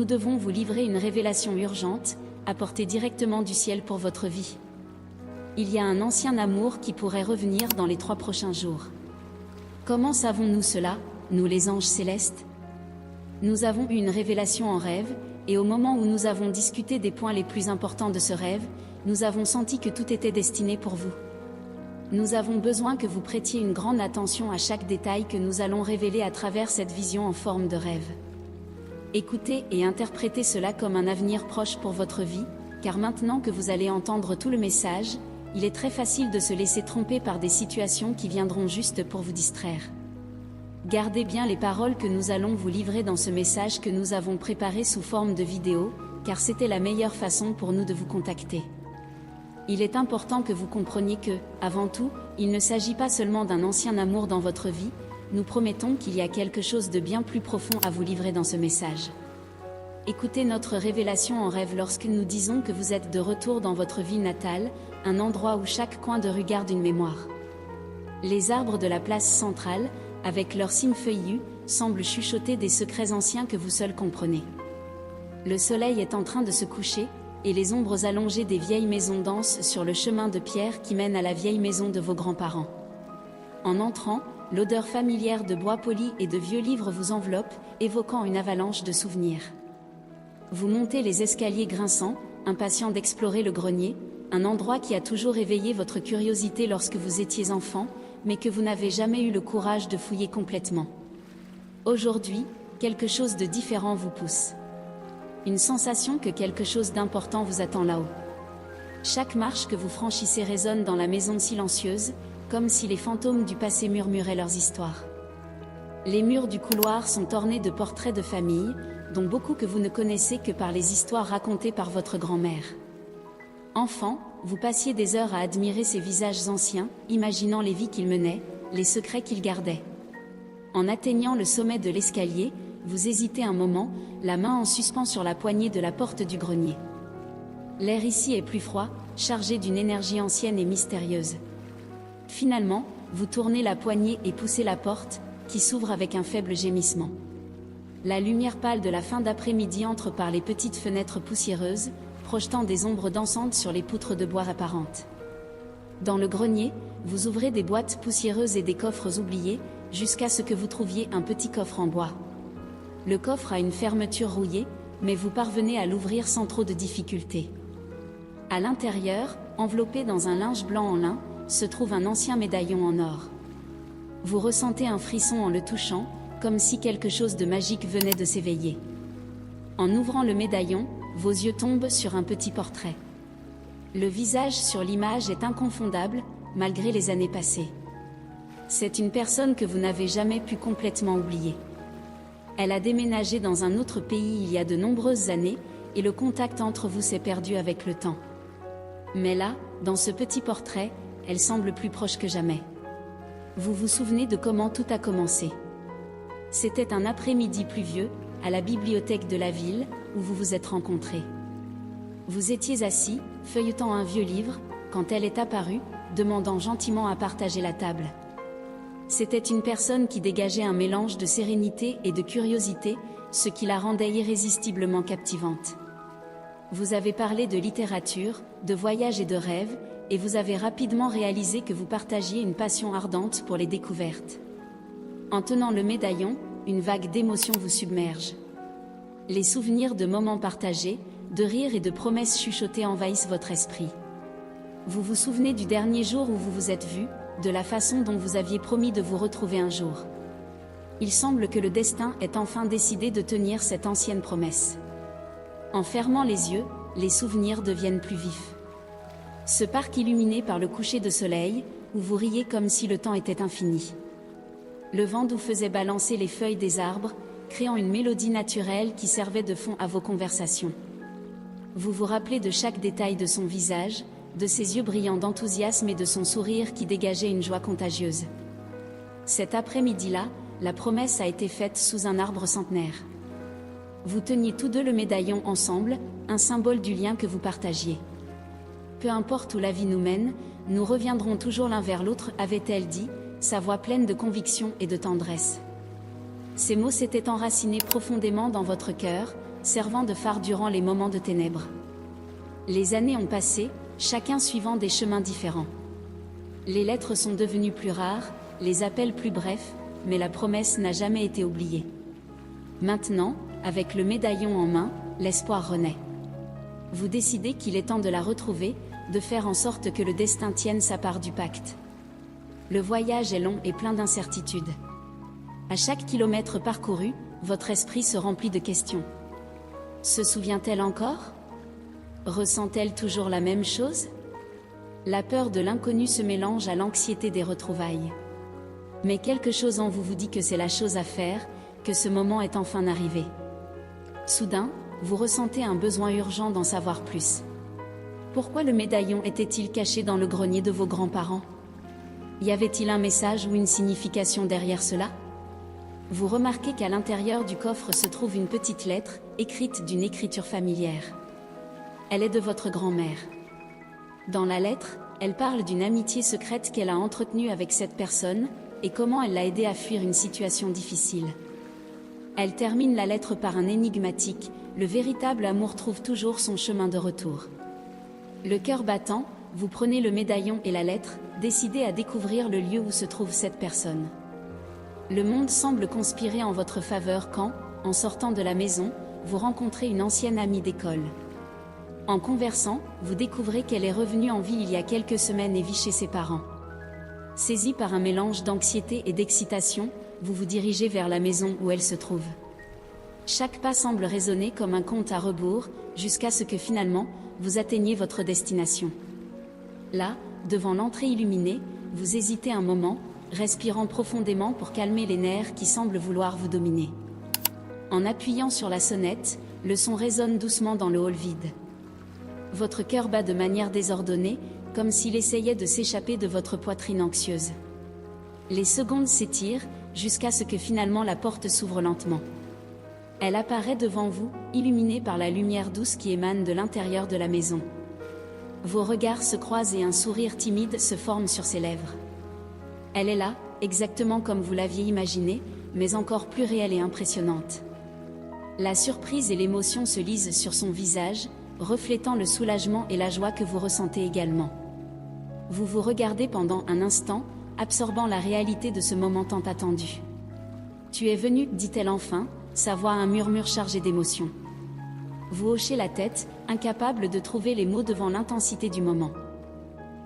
devons vous livrer une révélation urgente, apportée directement du ciel pour votre vie. Il y a un ancien amour qui pourrait revenir dans les 3 prochains jours. Comment savons-nous cela, nous les anges célestes? Nous avons eu une révélation en rêve, et au moment où nous avons discuté des points les plus importants de ce rêve, nous avons senti que tout était destiné pour vous. Nous avons besoin que vous prêtiez une grande attention à chaque détail que nous allons révéler à travers cette vision en forme de rêve. Écoutez et interprétez cela comme un avenir proche pour votre vie, car maintenant que vous allez entendre tout le message, il est très facile de se laisser tromper par des situations qui viendront juste pour vous distraire. Gardez bien les paroles que nous allons vous livrer dans ce message que nous avons préparé sous forme de vidéo, car c'était la meilleure façon pour nous de vous contacter. Il est important que vous compreniez que, avant tout, il ne s'agit pas seulement d'un ancien amour dans votre vie, nous promettons qu'il y a quelque chose de bien plus profond à vous livrer dans ce message. Écoutez notre révélation en rêve lorsque nous disons que vous êtes de retour dans votre ville natale, un endroit où chaque coin de rue garde une mémoire. Les arbres de la place centrale, avec leurs cimes feuillus, semblent chuchoter des secrets anciens que vous seuls comprenez. Le soleil est en train de se coucher, et les ombres allongées des vieilles maisons dansent sur le chemin de pierre qui mène à la vieille maison de vos grands-parents. En entrant, l'odeur familière de bois poli et de vieux livres vous enveloppe, évoquant une avalanche de souvenirs. Vous montez les escaliers grinçants, impatient d'explorer le grenier, un endroit qui a toujours éveillé votre curiosité lorsque vous étiez enfant, mais que vous n'avez jamais eu le courage de fouiller complètement. Aujourd'hui, quelque chose de différent vous pousse. Une sensation que quelque chose d'important vous attend là-haut. Chaque marche que vous franchissez résonne dans la maison silencieuse, comme si les fantômes du passé murmuraient leurs histoires. Les murs du couloir sont ornés de portraits de famille, dont beaucoup que vous ne connaissez que par les histoires racontées par votre grand-mère. Enfant, vous passiez des heures à admirer ces visages anciens, imaginant les vies qu'ils menaient, les secrets qu'ils gardaient. En atteignant le sommet de l'escalier, vous hésitez un moment, la main en suspens sur la poignée de la porte du grenier. L'air ici est plus froid, chargé d'une énergie ancienne et mystérieuse. Finalement, vous tournez la poignée et poussez la porte, qui s'ouvre avec un faible gémissement. La lumière pâle de la fin d'après-midi entre par les petites fenêtres poussiéreuses, projetant des ombres dansantes sur les poutres de bois apparentes. Dans le grenier, vous ouvrez des boîtes poussiéreuses et des coffres oubliés, jusqu'à ce que vous trouviez un petit coffre en bois. Le coffre a une fermeture rouillée, mais vous parvenez à l'ouvrir sans trop de difficulté. À l'intérieur, enveloppé dans un linge blanc en lin, se trouve un ancien médaillon en or. Vous ressentez un frisson en le touchant, comme si quelque chose de magique venait de s'éveiller. En ouvrant le médaillon, vos yeux tombent sur un petit portrait. Le visage sur l'image est inconfondable, malgré les années passées. C'est une personne que vous n'avez jamais pu complètement oublier. Elle a déménagé dans un autre pays il y a de nombreuses années, et le contact entre vous s'est perdu avec le temps. Mais là, dans ce petit portrait, elle semble plus proche que jamais. Vous vous souvenez de comment tout a commencé. C'était un après-midi pluvieux, à la bibliothèque de la ville, où vous vous êtes rencontrés. Vous étiez assis, feuilletant un vieux livre, quand elle est apparue, demandant gentiment à partager la table. C'était une personne qui dégageait un mélange de sérénité et de curiosité, ce qui la rendait irrésistiblement captivante. Vous avez parlé de littérature, de voyages et de rêves, et vous avez rapidement réalisé que vous partagiez une passion ardente pour les découvertes. En tenant le médaillon, une vague d'émotions vous submerge. Les souvenirs de moments partagés, de rires et de promesses chuchotées envahissent votre esprit. Vous vous souvenez du dernier jour où vous vous êtes vus, de la façon dont vous aviez promis de vous retrouver un jour. Il semble que le destin ait enfin décidé de tenir cette ancienne promesse. En fermant les yeux, les souvenirs deviennent plus vifs. Ce parc illuminé par le coucher de soleil, où vous riez comme si le temps était infini. Le vent doux faisait balancer les feuilles des arbres, créant une mélodie naturelle qui servait de fond à vos conversations. Vous vous rappelez de chaque détail de son visage, de ses yeux brillants d'enthousiasme et de son sourire qui dégageait une joie contagieuse. Cet après-midi-là, la promesse a été faite sous un arbre centenaire. Vous teniez tous deux le médaillon ensemble, un symbole du lien que vous partagiez. Peu importe où la vie nous mène, nous reviendrons toujours l'un vers l'autre, avait-elle dit, sa voix pleine de conviction et de tendresse. Ces mots s'étaient enracinés profondément dans votre cœur, servant de phare durant les moments de ténèbres. Les années ont passé, chacun suivant des chemins différents. Les lettres sont devenues plus rares, les appels plus brefs, mais la promesse n'a jamais été oubliée. Maintenant, avec le médaillon en main, l'espoir renaît. Vous décidez qu'il est temps de la retrouver, de faire en sorte que le destin tienne sa part du pacte. Le voyage est long et plein d'incertitudes. À chaque kilomètre parcouru, votre esprit se remplit de questions. Se souvient-elle encore? Ressent-elle toujours la même chose? La peur de l'inconnu se mélange à l'anxiété des retrouvailles. Mais quelque chose en vous vous dit que c'est la chose à faire, que ce moment est enfin arrivé. Soudain, vous ressentez un besoin urgent d'en savoir plus. Pourquoi le médaillon était-il caché dans le grenier de vos grands-parents? Y avait-il un message ou une signification derrière cela? Vous remarquez qu'à l'intérieur du coffre se trouve une petite lettre, écrite d'une écriture familière. Elle est de votre grand-mère. Dans la lettre, elle parle d'une amitié secrète qu'elle a entretenue avec cette personne, et comment elle l'a aidé à fuir une situation difficile. Elle termine la lettre par un énigmatique: le véritable amour trouve toujours son chemin de retour. Le cœur battant, vous prenez le médaillon et la lettre, décidé à découvrir le lieu où se trouve cette personne. Le monde semble conspirer en votre faveur quand, en sortant de la maison, vous rencontrez une ancienne amie d'école. En conversant, vous découvrez qu'elle est revenue en vie il y a quelques semaines et vit chez ses parents. Saisi par un mélange d'anxiété et d'excitation, vous vous dirigez vers la maison où elle se trouve. Chaque pas semble résonner comme un compte à rebours, jusqu'à ce que finalement, vous atteigniez votre destination. Là, devant l'entrée illuminée, vous hésitez un moment, respirant profondément pour calmer les nerfs qui semblent vouloir vous dominer. En appuyant sur la sonnette, le son résonne doucement dans le hall vide. Votre cœur bat de manière désordonnée, comme s'il essayait de s'échapper de votre poitrine anxieuse. Les secondes s'étirent, jusqu'à ce que finalement la porte s'ouvre lentement. Elle apparaît devant vous, illuminée par la lumière douce qui émane de l'intérieur de la maison. Vos regards se croisent et un sourire timide se forme sur ses lèvres. Elle est là, exactement comme vous l'aviez imaginé, mais encore plus réelle et impressionnante. La surprise et l'émotion se lisent sur son visage, reflétant le soulagement et la joie que vous ressentez également. Vous vous regardez pendant un instant, absorbant la réalité de ce moment tant attendu. « Tu es venu, dit-elle enfin, sa voix un murmure chargé d'émotion. Vous hochez la tête, incapable de trouver les mots devant l'intensité du moment.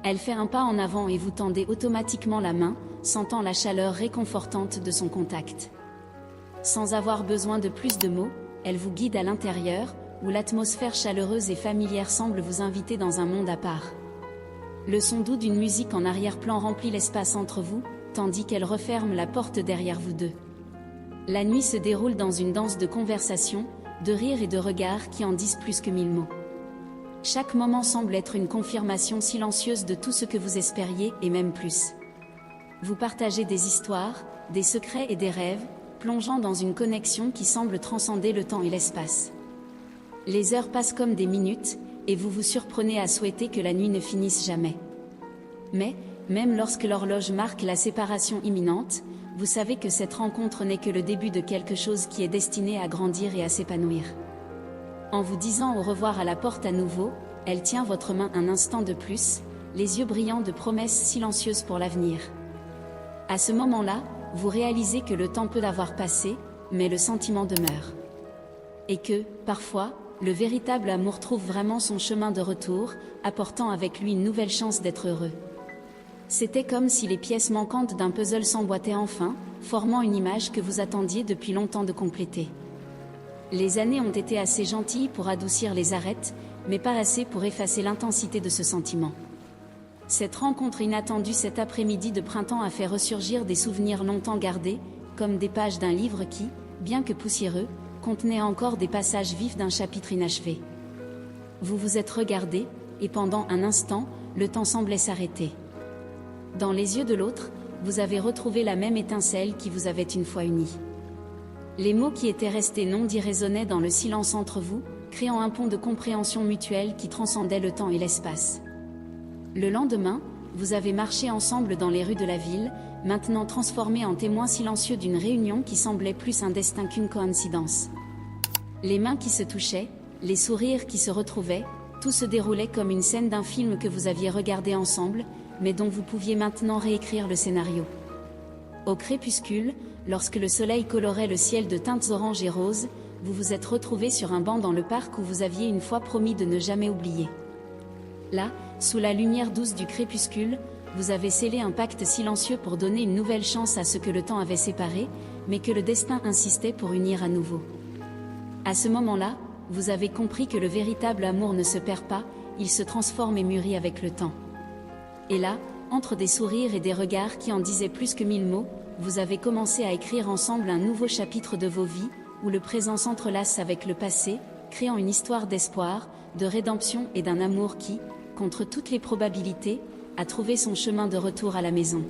Elle fait un pas en avant et vous tendez automatiquement la main, sentant la chaleur réconfortante de son contact. Sans avoir besoin de plus de mots, elle vous guide à l'intérieur, où l'atmosphère chaleureuse et familière semble vous inviter dans un monde à part. Le son doux d'une musique en arrière-plan remplit l'espace entre vous, tandis qu'elle referme la porte derrière vous deux. La nuit se déroule dans une danse de conversation, de rires et de regards qui en disent plus que 1000 mots. Chaque moment semble être une confirmation silencieuse de tout ce que vous espériez, et même plus. Vous partagez des histoires, des secrets et des rêves, plongeant dans une connexion qui semble transcender le temps et l'espace. Les heures passent comme des minutes, et vous vous surprenez à souhaiter que la nuit ne finisse jamais. Mais, même lorsque l'horloge marque la séparation imminente, vous savez que cette rencontre n'est que le début de quelque chose qui est destiné à grandir et à s'épanouir. En vous disant au revoir à la porte à nouveau, elle tient votre main un instant de plus, les yeux brillants de promesses silencieuses pour l'avenir. À ce moment-là, vous réalisez que le temps peut avoir passé, mais le sentiment demeure. Et que, parfois, le véritable amour trouve vraiment son chemin de retour, apportant avec lui une nouvelle chance d'être heureux. C'était comme si les pièces manquantes d'un puzzle s'emboîtaient enfin, formant une image que vous attendiez depuis longtemps de compléter. Les années ont été assez gentilles pour adoucir les arêtes, mais pas assez pour effacer l'intensité de ce sentiment. Cette rencontre inattendue cet après-midi de printemps a fait ressurgir des souvenirs longtemps gardés, comme des pages d'un livre qui, bien que poussiéreux, contenait encore des passages vifs d'un chapitre inachevé. Vous vous êtes regardés, et pendant un instant, le temps semblait s'arrêter. Dans les yeux de l'autre, vous avez retrouvé la même étincelle qui vous avait une fois unis. Les mots qui étaient restés non dits résonnaient dans le silence entre vous, créant un pont de compréhension mutuelle qui transcendait le temps et l'espace. Le lendemain, vous avez marché ensemble dans les rues de la ville, maintenant transformés en témoins silencieux d'une réunion qui semblait plus un destin qu'une coïncidence. Les mains qui se touchaient, les sourires qui se retrouvaient, tout se déroulait comme une scène d'un film que vous aviez regardé ensemble, mais dont vous pouviez maintenant réécrire le scénario. Au crépuscule, lorsque le soleil colorait le ciel de teintes oranges et roses, vous vous êtes retrouvés sur un banc dans le parc où vous aviez une fois promis de ne jamais oublier. Là, sous la lumière douce du crépuscule, vous avez scellé un pacte silencieux pour donner une nouvelle chance à ce que le temps avait séparé, mais que le destin insistait pour unir à nouveau. À ce moment-là, vous avez compris que le véritable amour ne se perd pas, il se transforme et mûrit avec le temps. Et là, entre des sourires et des regards qui en disaient plus que 1000 mots, vous avez commencé à écrire ensemble un nouveau chapitre de vos vies, où le présent s'entrelace avec le passé, créant une histoire d'espoir, de rédemption et d'un amour qui, contre toutes les probabilités, a trouvé son chemin de retour à la maison.